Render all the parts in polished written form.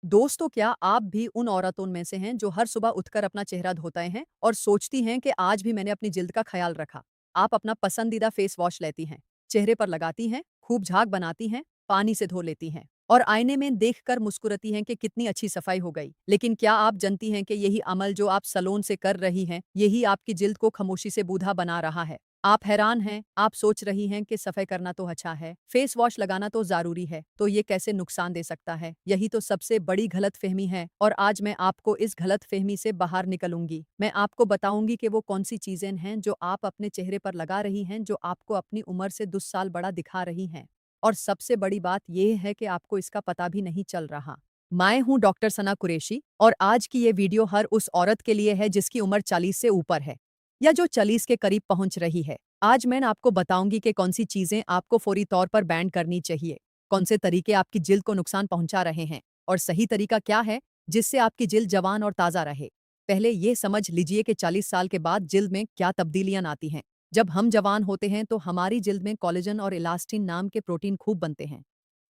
दोस्तों, क्या आप भी उन औरतों में से हैं जो हर सुबह उठकर अपना चेहरा धोते हैं और सोचती हैं कि आज भी मैंने अपनी जिल्द का ख्याल रखा। आप अपना पसंदीदा फेस वॉश लेती हैं, चेहरे पर लगाती हैं, खूब झाग बनाती हैं, पानी से धो लेती हैं और आईने में देखकर मुस्कुराती हैं कि कितनी अच्छी सफाई हो गई। लेकिन क्या आप जानती हैं कि यही अमल जो आप सैलून से कर रही हैं, यही आपकी जिल्द को खामोशी से बूढ़ा बना रहा है। आप हैरान हैं, आप सोच रही हैं कि सफाई करना तो अच्छा है, फेस वॉश लगाना तो जरूरी है, तो ये कैसे नुकसान दे सकता है? यही तो सबसे बड़ी गलतफहमी है और आज मैं आपको इस गलतफहमी से बाहर निकलूंगी। मैं आपको बताऊंगी कि वो कौन सी चीजें हैं जो आप अपने चेहरे पर लगा रही हैं, जो आपको अपनी उम्र से 10 साल बड़ा दिखा रही हैं। और सबसे बड़ी बात यह है कि आपको इसका पता भी नहीं चल रहा। मैं हूं डॉक्टर सना कुरैशी और आज की ये वीडियो हर उस औरत के लिए है जिसकी उम्र 40 से ऊपर है या जो 40 के करीब पहुंच रही है। आज मैं आपको बताऊंगी कि कौन सी चीजें आपको फौरी तौर पर बैन करनी चाहिए, कौन से तरीके आपकी जिल्द को नुकसान पहुंचा रहे हैं और सही तरीका क्या है जिससे आपकी जिल्द जवान और ताज़ा रहे। पहले ये समझ लीजिए कि 40 साल के बाद जिल्द में क्या तब्दीलियां आती हैं। जब हम जवान होते हैं तो हमारी जिल्द में कोलेजन और इलास्टिन नाम के प्रोटीन खूब बनते हैं।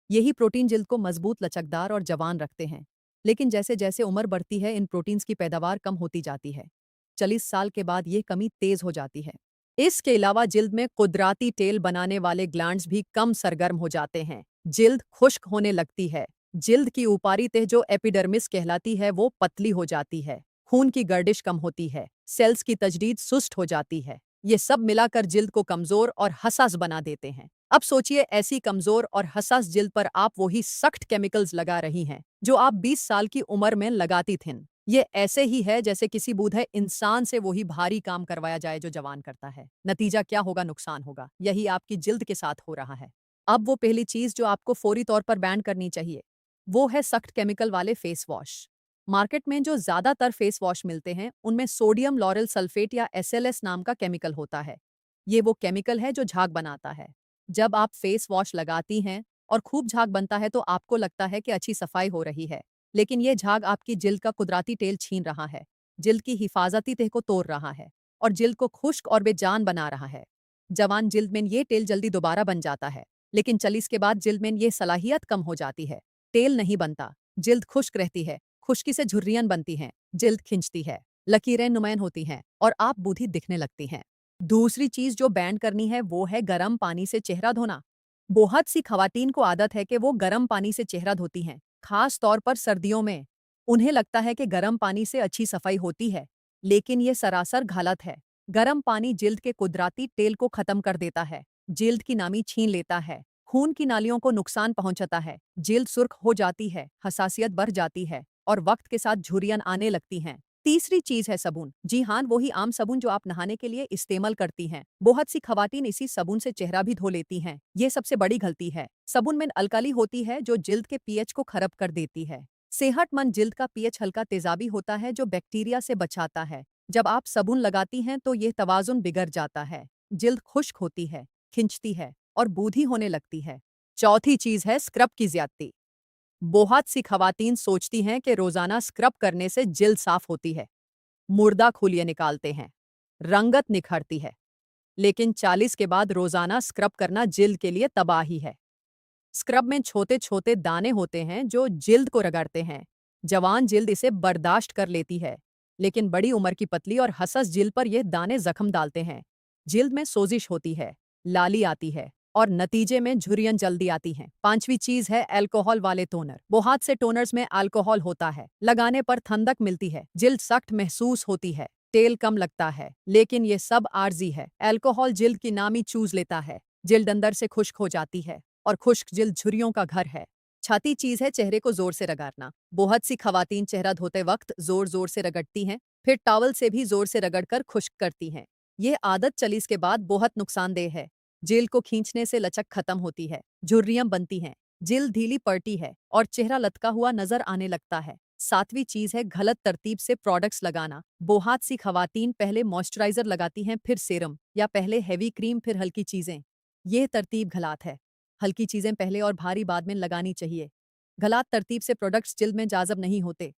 यही प्रोटीन जिल्द को मजबूत, लचकदार और जवान रखते हैं। लेकिन जैसे जैसे उम्र बढ़ती है इन प्रोटीन्स की पैदावार कम होती जाती है। 40 साल के बाद ये कमी तेज हो जाती है। इसके अलावा जिल्द में कुदरती तेल बनाने वाले ग्लैंड्स भी कम सरगर्म हो जाते हैं। जिल्द खुश्क होने लगती है। जिल्द की ऊपरी तह जो एपिडर्मिस कहलाती है वो पतली हो जाती है। खून की गर्दिश कम होती है। सेल्स की तजदीद सुस्त हो जाती है। ये सब मिलाकर जिल्द को कमजोर और हसास बना देते हैं। अब सोचिए, ऐसी कमजोर और हसास जिल्द पर आप वही सख्त केमिकल्स लगा रही हैं जो आप 20 साल की उम्र में लगाती थीं। ये ऐसे ही है जैसे किसी बूढ़े इंसान से वही भारी काम करवाया जाए जो जवान करता है। नतीजा क्या होगा? नुकसान होगा। यही आपकी जिल्द के साथ हो रहा है। अब वो पहली चीज जो आपको फौरी तौर पर बैन करनी चाहिए, वो है सख्त केमिकल वाले फेस वॉश। मार्केट में जो ज्यादातर फेस वॉश मिलते हैं उनमें सोडियम लॉरेल सल्फेट या SLS नाम का केमिकल होता है। ये वो केमिकल है जो झाग बनाता है। जब आप फेस वॉश लगाती हैं और खूब झाग बनता है तो आपको लगता है कि अच्छी सफाई हो रही है, लेकिन ये झाग आपकी जिल्द का कुदरती तेल छीन रहा है, जिल्द की हिफाजती तह को तोड़ रहा है और जिल्द को खुश्क और बेजान बना रहा है। जवान जिल्द में ये तेल जल्दी दोबारा बन जाता है, लेकिन 40 के बाद जिल्द में ये सलाहियत कम हो जाती है। तेल नहीं बनता, जिल्द खुश्क रहती है, खुश्की से झुर्रियां बनती हैं, जिल्द खिंचती है, लकीरें नुमायन होती हैं और आप बूढ़ी दिखने लगती हैं। दूसरी चीज जो बैन करनी है वो है गर्म पानी से चेहरा धोना। बहुत सी खवातीन को आदत है कि वो गर्म पानी से चेहरा धोती हैं, खास तौर पर सर्दियों में। उन्हें लगता है कि गर्म पानी से अच्छी सफाई होती है, लेकिन ये सरासर गलत है। गर्म पानी जिल्द के कुदरती तेल को खत्म कर देता है, जिल्द की नमी छीन लेता है, खून की नालियों को नुकसान पहुंचाता है, जिल्द सुर्ख हो जाती है, हसासियत बढ़ जाती है और वक्त के साथ झुर्रियां आने लगती हैं। तीसरी चीज है साबुन। जी हाँ, वही आम साबुन जो आप नहाने के लिए इस्तेमाल करती हैं। बहुत सी खवातीन इसी साबुन से चेहरा भी धो लेती हैं। ये सबसे बड़ी गलती है। साबुन में अल्कली होती है जो जिल्द के पीएच को खराब कर देती है। सेहतमंद जिल्द का पीएच हल्का तेजाबी होता है जो बैक्टीरिया से बचाता है। जब आप साबुन लगाती हैं तो ये तवाजुन बिगड़ जाता है, जिल्द खुश्क होती है, खिंचती है और बूढ़ी होने लगती है। चौथी चीज है स्क्रब की ज्यादती। बहुत सी खवातीन सोचती हैं कि रोजाना स्क्रब करने से जिल्द साफ होती है, मुर्दा खूलियां निकालते हैं, रंगत निखरती है। लेकिन 40 के बाद रोजाना स्क्रब करना जिल्द के लिए तबाही है। स्क्रब में छोटे छोटे दाने होते हैं जो जिल्द को रगड़ते हैं। जवान जिल्द इसे बर्दाश्त कर लेती है, लेकिन बड़ी उम्र की पतली और हसस जिल्द पर यह दाने जख्म डालते हैं। जिल्द में सोजिश होती है, लाली आती है और नतीजे में झुर्रियां जल्दी आती हैं। पांचवी चीज है अल्कोहल वाले टोनर। बहुत से टोनर्स में अल्कोहल होता है, लगाने पर ठंडक मिलती है, जिल्द सख्त महसूस होती है, तेल कम लगता है, लेकिन ये सब आर्जी है। अल्कोहल जिल्द की नामी चूज लेता है, जिल्द अंदर से खुश्क हो जाती है और खुश्क जिल्द झुर्रियों का घर है। छठी चीज है चेहरे को जोर से रगड़ना। बहुत सी खवातीन चेहरा धोते वक्त जोर जोर से रगड़ती हैं, फिर टॉवल से भी जोर से रगड़कर खुश्क करती हैं। ये आदत 40 के बाद बहुत नुकसानदेह है। जिल्द को खींचने से लचक खत्म होती है, झुर्रियां बनती हैं, जिल्द ढीली पड़ती है और चेहरा लटका हुआ नजर आने लगता है। सातवीं चीज है गलत तरतीब से प्रोडक्ट्स लगाना। बहुत सी खवातीन पहले मॉइस्चराइजर लगाती हैं, फिर सीरम, या पहले हैवी क्रीम फिर हल्की चीजें। यह तरतीब गलत है। हल्की चीजें पहले और भारी बाद में लगानी चाहिए। गलत तरतीब से प्रोडक्ट्स जिल्द में जाज़ब नहीं होते,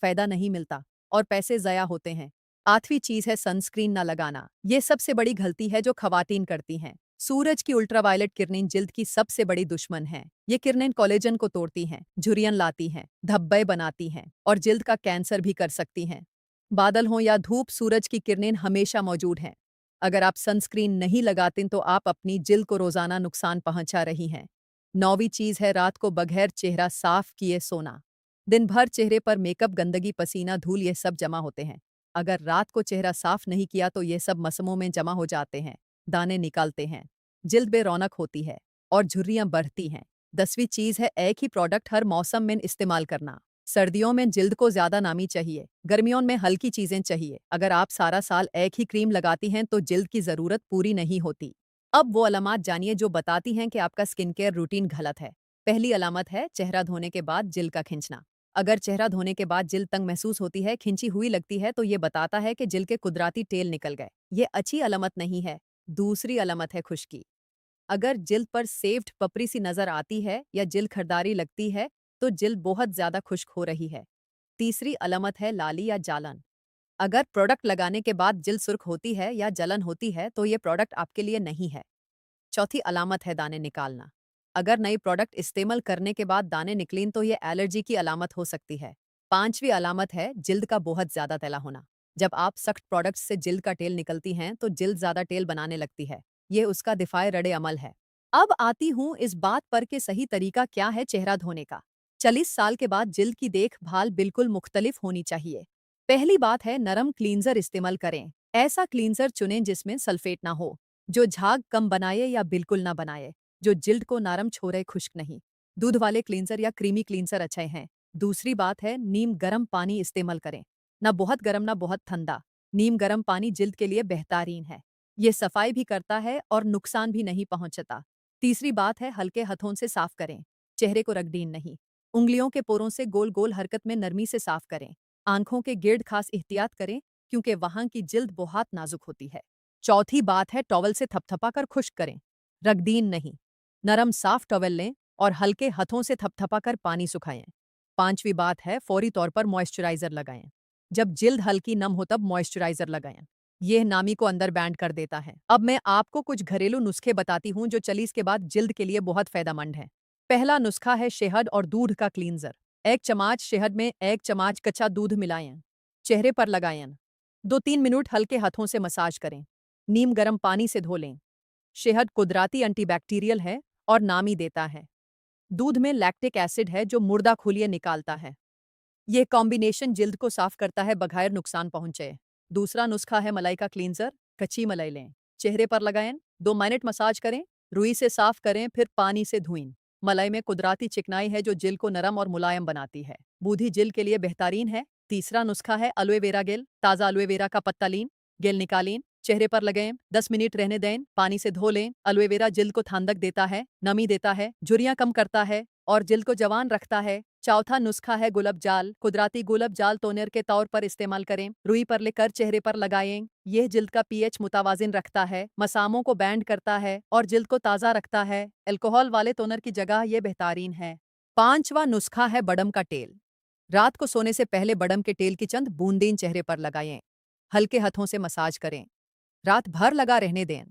फायदा नहीं मिलता और पैसे ज़या होते हैं। आठवीं चीज है सनस्क्रीन न लगाना। ये सबसे बड़ी गलती है जो खवातीन करती हैं। सूरज की अल्ट्रावायलेट किरणें जिल्द की सबसे बड़ी दुश्मन हैं। ये किरणें कोलेजन को तोड़ती हैं, झुर्रियां लाती हैं, धब्बे बनाती हैं और जिल्द का कैंसर भी कर सकती हैं। बादल हो या धूप, सूरज की किरणें हमेशा मौजूद हैं। अगर आप सनस्क्रीन नहीं लगाते तो आप अपनी जिल्द को रोजाना नुकसान पहुंचा रही हैं। 9वीं चीज है रात को बगैर चेहरा साफ किए सोना। दिन भर चेहरे पर मेकअप, गंदगी, पसीना, धूल ये सब जमा होते हैं। अगर रात को चेहरा साफ नहीं किया तो ये सब मसमों में जमा हो जाते हैं, दाने निकालते हैं, जिल्द में रौनक होती है और झुर्रियां बढ़ती हैं। 10वीं चीज है एक ही प्रोडक्ट हर मौसम में इस्तेमाल करना। सर्दियों में जिल्द को ज्यादा नामी चाहिए, गर्मियों में हल्की चीजें चाहिए। अगर आप सारा साल एक ही क्रीम लगाती हैं तो जिल्द की जरूरत पूरी नहीं होती। अब वो अलामत जानिए जो बताती हैं कि आपका स्किन केयर रूटीन गलत है। पहली अलामत है चेहरा धोने के बाद जिल्द का खिंचना। अगर चेहरा धोने के बाद जिल्द तंग महसूस होती है, खिंची हुई लगती है, तो ये बताता है कि जिल्द के कुदरती तेल निकल गए। ये अच्छी अलामत नहीं है। दूसरी अलामत है खुश्की। अगर जिल्द पर सेव्ड पपड़ी सी नजर आती है या जिल्द खरदारी लगती है तो जिल्द बहुत ज्यादा खुश्क हो रही है। तीसरी अलामत है लाली या जालन। अगर प्रोडक्ट लगाने के बाद जिल्द सुर्ख होती है या जलन होती है तो ये प्रोडक्ट आपके लिए नहीं है। चौथी अलामत है दाने निकालना। अगर नई प्रोडक्ट इस्तेमाल करने के बाद दाने निकलीं तो ये एलर्जी की अलामत हो सकती है। पांचवी अलामत है जिल्द का बहुत ज्यादा तैला होना। जब आप सख्त प्रोडक्ट्स से जिल्द का तेल निकलती हैं तो जिल्द ज्यादा तेल बनाने लगती है। ये उसका दिफाए रड़े अमल है। अब आती हूँ इस बात पर कि सही तरीका क्या है चेहरा धोने का। 40 साल के बाद जिल्द की देखभाल बिल्कुल मुख्तलिफ होनी चाहिए। पहली बात है नरम क्लींजर इस्तेमाल करें। ऐसा क्लींजर चुनें जिसमें सल्फेट ना हो, जो झाग कम बनाए या बिल्कुल ना बनाए, जो जिल्द को नरम छोड़े, खुश्क नहीं। दूध वाले क्लींजर या क्रीमी क्लींजर अच्छे हैं। दूसरी बात है नीम गर्म पानी इस्तेमाल करें। ना बहुत गर्म ना बहुत ठंडा। नीम गर्म पानी जिल्द के लिए बेहतरीन है। ये सफाई भी करता है और नुकसान भी नहीं पहुंचता। तीसरी बात है हल्के हाथों से साफ करें। चेहरे को रगड़ीन नहीं, उंगलियों के पोरों से गोल गोल हरकत में नरमी से साफ करें। आंखों के गिर्द खास एहतियात करें क्योंकि वहां की जिल्द बहुत नाजुक होती है। चौथी बात है टॉवल से थपथपा कर खुश्क करें, रगदीन नहीं। नरम साफ टॉवल लें और हल्के हाथों से थपथपा कर पानी सुखाएं। पांचवी बात है फौरी तौर पर मॉइस्चराइजर लगाएं। जब जिल्द हल्की नम हो तब मॉइस्चराइजर लगाएं। यह नामी को अंदर बैंड कर देता है। अब मैं आपको कुछ घरेलू नुस्खे बताती हूँ जो 40 के बाद जिल्द के लिए बहुत फायदेमंद है। पहला नुस्खा है शहद और दूध का क्लींजर। 1 चम्मच शहद में 1 चम्मच कच्चा दूध मिलाएं, चेहरे पर लगाएं। 2-3 मिनट हल्के हाथों से मसाज करें। नीम गर्म पानी से धो लें। शहद कुदरती एंटीबैक्टीरियल है और नामी देता है। दूध में लैक्टिक एसिड है जो मुर्दा खूलिये निकालता है। ये कॉम्बिनेशन जिल्द को साफ करता है बगैर नुकसान पहुंचे। दूसरा नुस्खा है मलाई का क्लींजर। कच्ची मलाई लें, चेहरे पर लगाएं, 2 मिनट मसाज करें, रुई से साफ करें, फिर पानी से धोएं। मलाई में कुदरती चिकनाई है जो जिल्द को नरम और मुलायम बनाती है। बूढ़ी जिल्द के लिए बेहतरीन है। तीसरा नुस्खा है एलोवेरा गेल। ताज़ा एलोवेरा का पत्ता लें, गेल निकालें, चेहरे पर लगाएं, 10 मिनट रहने दें, पानी से धो लें। एलोवेरा जिल्द को ठंडक देता है, नमी देता है, झुर्रियां कम करता है और जिल्द को जवान रखता है। चौथा नुस्खा है गुलाब जाल। कुदरती गुलाब जाल टोनर के तौर पर इस्तेमाल करें। रुई पर लेकर चेहरे पर लगाएं। यह जिल्द का पीएच मुतावाजिन रखता है, मसामों को बैंड करता है और जिल्द को ताज़ा रखता है। अल्कोहल वाले टोनर की जगह यह बेहतरीन है। पांचवा नुस्खा है बडम का तेल। रात को सोने से पहले बडम के तेल की चंद बूंदें चेहरे पर लगाएं। हल्के हाथों से मसाज करें। रात भर लगा रहने दें।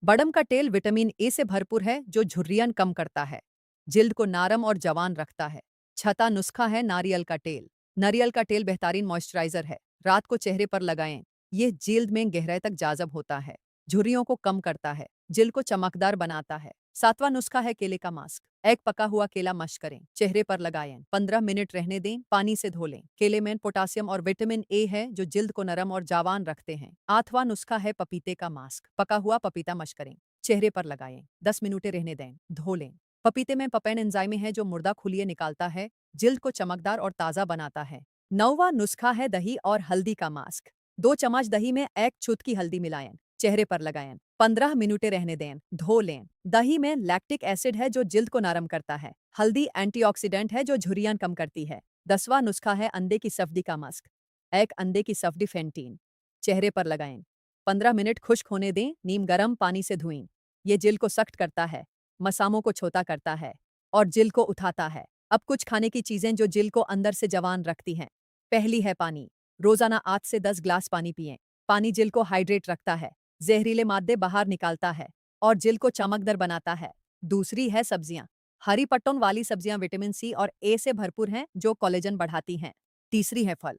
बडम का तेल विटामिन ए से भरपूर है जो झुर्रियां कम करता है, जिल्द को नरम और जवान रखता है। छठा नुस्खा है नारियल का तेल। नारियल का तेल बेहतरीन मॉइस्चराइजर है। रात को चेहरे पर लगाएं। यह जिल्द में गहराई तक जाजब होता है, झुर्रियों को कम करता है, जिल्द को चमकदार बनाता है। सातवां नुस्खा है केले का मास्क। एक पका हुआ केला मश करें, चेहरे पर लगाएं, 15 मिनट रहने दें, पानी से धो लें। केले में पोटासियम और विटामिन ए है जो जिल्द को नरम और जवान रखते हैं। आठवां नुस्खा है पपीते का मास्क। पका हुआ पपीता मश करें, चेहरे पर लगाएं, 10 मिनटें रहने दें, धो लें। पपीते में पपेन एंजाइम है जो मुर्दा खूलिये निकालता है, जिल्द को चमकदार और ताज़ा बनाता है। नौवां नुस्खा है दही और हल्दी का मास्क। 2 चम्मच दही में 1 चुटकी हल्दी मिलाएं, चेहरे पर लगाएं, 15 मिनटें रहने दें, धो लें। दही में लैक्टिक एसिड है जो जिल्द को नरम करता है। हल्दी एंटीऑक्सीडेंट है जो झुर्रियां कम करती है। 10वां नुस्खा है अंडे की सफदी का मास्क। 1 अंडे की सफदी फेंटीन, चेहरे पर लगाएं, 15 मिनट खुश्क होने दें, नीम गर्म पानी से धोएं। ये जिल्द को सख्त करता है, मसामों को छोटा करता है और जिल्द को उठाता है। अब कुछ खाने की चीजें जो जिल्द को अंदर से जवान रखती हैं। पहली है पानी। रोजाना 8 से 10 ग्लास पानी पिएं। पानी जिल्द को हाइड्रेट रखता है, जहरीले मादे बाहर निकालता है और जिल्द को चमकदार बनाता है। दूसरी है सब्जियां। हरी पत्तों वाली सब्जियां विटामिन सी और ए से भरपूर हैं जो कोलेजन बढ़ाती हैं। तीसरी है फल।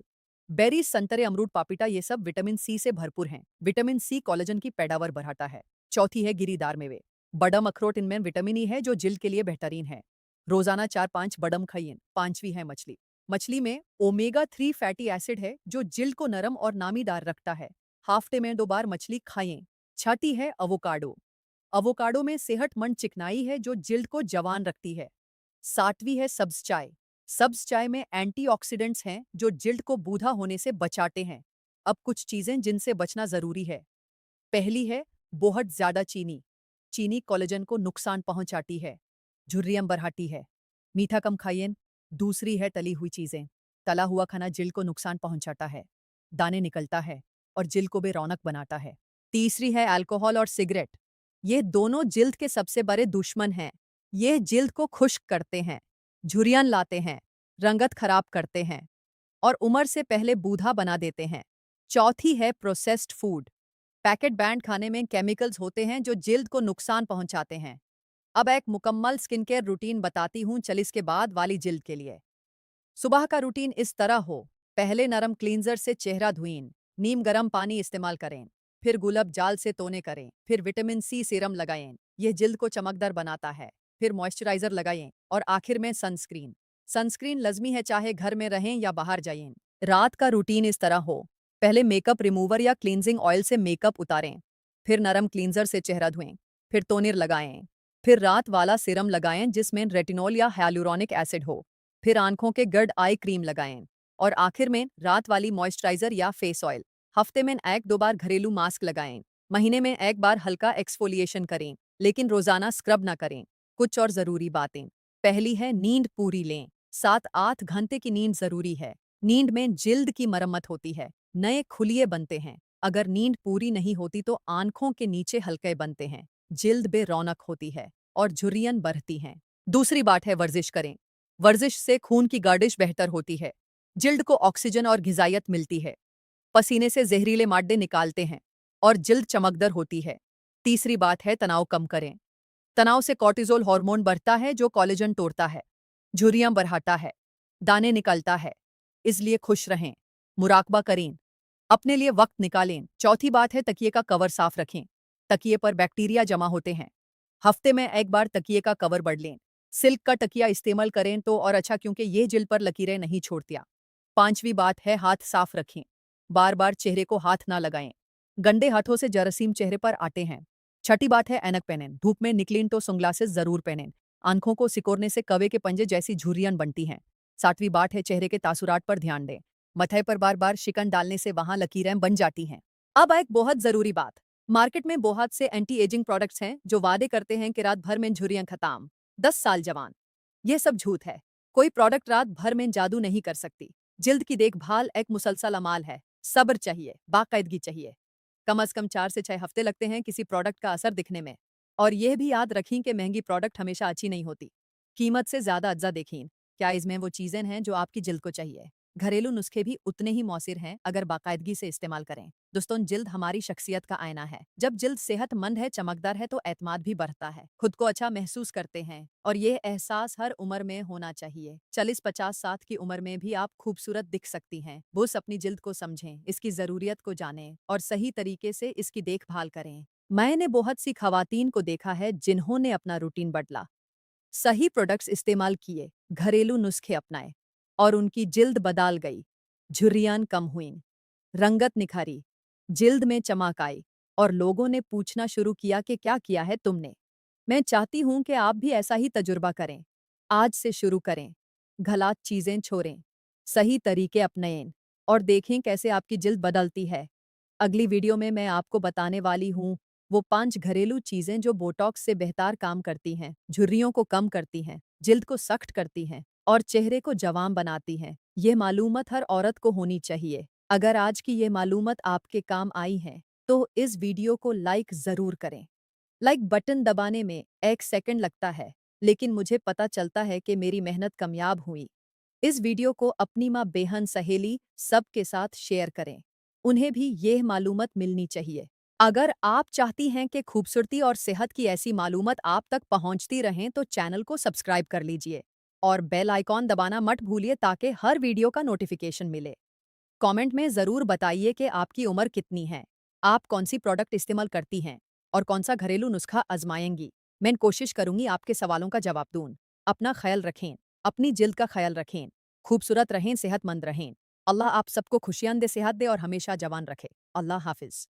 बेरीज, संतरे, अमरूद, पापीता ये सब विटामिन सी से भरपूर हैं। विटामिन सी कोलेजन की पैदावार बढ़ाता है। चौथी है गिरीदार मेवे। बदाम, अखरोट, इनमें विटामिन ई है जो जिल्द के लिए बेहतरीन है। रोजाना 4-5 बदाम खाइए। पांचवी है मछली। मछली में ओमेगा 3 फैटी एसिड है जो जिल्द को नरम और नामीदार रखता है। हफ्ते में 2 बार मछली खाइए। छठी है अवोकाडो। अवोकाडो में सेहतमंद चिकनाई है जो जिल्द को जवान रखती है। सातवीं है सब्ज चाय। सब्ज चाय में एंटीऑक्सीडेंट्स हैं जो जिल्द को बूढ़ा होने से बचाते हैं। अब कुछ चीजें जिनसे बचना जरूरी है। पहली है बहुत ज्यादा चीनी। चीनी कोलेजन को नुकसान पहुंचाती है, झुर्रियां बढ़ाती है। मीठा कम खाइए। दूसरी है तली हुई चीजें। तला हुआ खाना जिल्द को नुकसान पहुंचाता है, दाने निकलता है और जिल्द को बेरौनक बनाता है। तीसरी है अल्कोहल और सिगरेट। ये दोनों जिल्द के सबसे बड़े दुश्मन हैं। ये जिल्द को खुश्क करते हैं, झुर्रियां लाते हैं, रंगत खराब करते हैं और उम्र से पहले बूढ़ा बना देते हैं। चौथी है प्रोसेस्ड फूड। पैकेट बैंड खाने में केमिकल्स होते हैं जो जिल्द को नुकसान पहुंचाते हैं। अब एक मुकम्मल स्किन केयर रूटीन बताती हूँ 40 के बाद वाली जिल्द के लिए। सुबह का रूटीन इस तरह हो। पहले नरम क्लींजर से चेहरा धुएं, नीम गर्म पानी इस्तेमाल करें, फिर गुलाब जाल से टोने करें, फिर विटामिन सी सीरम लगाएं, यह जिल्द को चमकदार बनाता है। फिर मॉइस्चराइजर लगाएं और आखिर में सनस्क्रीन। सनस्क्रीन लाजमी है चाहे घर में रहें या बाहर जाएं। रात का रूटीन इस तरह हो। पहले मेकअप रिमूवर या क्लींजिंग ऑयल से मेकअप उतारें, फिर नरम क्लींजर से चेहरा धुएं, फिर टोनर लगाएं, फिर रात वाला सीरम लगाएं जिसमें रेटिनॉल या हाइलुरोनिक एसिड हो, फिर आंखों के गर्ड आई क्रीम लगाएं और आखिर में रात वाली मॉइस्चराइजर या फेस ऑयल। हफ्ते में 1-2 बार घरेलू मास्क लगाएं। महीने में 1 बार हल्का एक्सफोलिएशन करें, लेकिन रोजाना स्क्रब ना करें। कुछ और जरूरी बातें। पहली है नींद पूरी लें। 7-8 घंटे की नींद जरूरी है। नींद में जिल्द की मरम्मत होती है, नए खुलिये बनते हैं। अगर नींद पूरी नहीं होती तो आंखों के नीचे हल्के बनते हैं, जिल्द बेरौनक होती है और झुर्रियां बढ़ती हैं। दूसरी बात है वर्जिश करें। वर्जिश से खून की गर्दिश बेहतर होती है, जिल्द को ऑक्सीजन और ग़िज़ाइयत मिलती है, पसीने से जहरीले मादे निकालते हैं और जिल्द चमकदार होती है। तीसरी बात है तनाव कम करें। तनाव से कॉर्टिसोल हार्मोन बढ़ता है जो कोलेजन तोड़ता है, झुर्रियां बढ़ाता है, दाने निकलता है। इसलिए खुश रहें, मुराकबा करें, अपने लिए वक्त निकालें। चौथी बात है तकिए का कवर साफ रखें। तकिए पर बैक्टीरिया जमा होते हैं। हफ्ते में 1 बार तकिए का कवर बदलें। सिल्क का तकिया इस्तेमाल करें तो और अच्छा क्योंकि ये जिल्द पर लकीरें नहीं छोड़ता। पांचवी बात है हाथ साफ रखें। बार बार चेहरे को हाथ ना लगाएं, गंदे हाथों से जरासीम चेहरे पर आते हैं। छठी बात है ऐनक पहनें। धूप में निकलें तो सनग्लासेस जरूर पहनें। आंखों को सिकोड़ने से कौवे के पंजे जैसी झुर्रियां बनती हैं। सातवीं बात है चेहरे के तासुरात पर ध्यान दें। मथे पर बार बार शिकन डालने से वहां लकीरें बन जाती हैं। अब एक बहुत जरूरी बात। मार्केट में बहुत से एंटी एजिंग प्रोडक्ट्स हैं जो वादे करते हैं कि रात भर में झुर्रियां खत्म, 10 साल जवान। यह सब झूठ है। कोई प्रोडक्ट रात भर में जादू नहीं कर सकती। जिल्द की देखभाल एक मुसलसल अमाल है। सब्र चाहिए, बाकायदगी चाहिए। कम से कम 4 से 6 हफ्ते लगते हैं किसी प्रोडक्ट का असर दिखने में। और यह भी याद रखें कि महंगी प्रोडक्ट हमेशा अच्छी नहीं होती। कीमत से ज़्यादा अज्जा देखें, क्या इसमें वो चीज़ें हैं जो आपकी जिल्द को चाहिए। घरेलू नुस्खे भी उतने ही मौसर हैं अगर बाकायदगी से इस्तेमाल करें। दोस्तों, जिल्द हमारी शख्सियत का आईना है। जब जिल्द सेहतमंद है, चमकदार है तो एतमाद भी बढ़ता है, खुद को अच्छा महसूस करते हैं और ये एहसास हर उम्र में होना चाहिए। 40-50 साल की उम्र में भी आप खूबसूरत दिख सकती हैं। बस अपनी जिल्द को समझें, इसकी ज़रूरियत को जानें और सही तरीके से इसकी देखभाल करें। मैंने बहुत सी खवातीन को देखा है जिन्होंने अपना रूटीन बदला, सही प्रोडक्ट्स इस्तेमाल किए, घरेलू नुस्खे अपनाए और उनकी जिल्द बदल गई। झुर्रियां कम हुईं, रंगत निखारी, जिल्द में चमक आई और लोगों ने पूछना शुरू किया कि क्या किया है तुमने। मैं चाहती हूं कि आप भी ऐसा ही तजुर्बा करें। आज से शुरू करें, गलत चीज़ें छोड़ें, सही तरीके अपनाएं और देखें कैसे आपकी जिल्द बदलती है। अगली वीडियो में मैं आपको बताने वाली हूँ वो 5 घरेलू चीज़ें जो बोटॉक्स से बेहतर काम करती हैं, झुर्रियों को कम करती हैं, जिल्द को सख्त करती हैं और चेहरे को जवान बनाती हैं। ये मालूमात हर औरत को होनी चाहिए। अगर आज की ये मालूमात आपके काम आई है तो इस वीडियो को लाइक ज़रूर करें। लाइक बटन दबाने में 1 सेकंड लगता है, लेकिन मुझे पता चलता है कि मेरी मेहनत कामयाब हुई। इस वीडियो को अपनी माँ, बहन, सहेली सबके साथ शेयर करें। उन्हें भी यह मालूमात मिलनी चाहिए। अगर आप चाहती हैं कि खूबसूरती और सेहत की ऐसी मालूमात आप तक पहुंचती रहें तो चैनल को सब्सक्राइब कर लीजिए और बेल आइकॉन दबाना मत भूलिए ताकि हर वीडियो का नोटिफिकेशन मिले। कमेंट में ज़रूर बताइए कि आपकी उम्र कितनी है, आप कौन सी प्रोडक्ट इस्तेमाल करती हैं और कौन सा घरेलू नुस्खा आजमाएंगी। मैं कोशिश करूंगी आपके सवालों का जवाब दूं। अपना ख्याल रखें, अपनी जिल्द का ख्याल रखें, खूबसूरत रहें, सेहतमंद रहें। अल्लाह आप सबको खुशियां दे, सेहत दे और हमेशा जवान रखे। अल्लाह हाफिज़।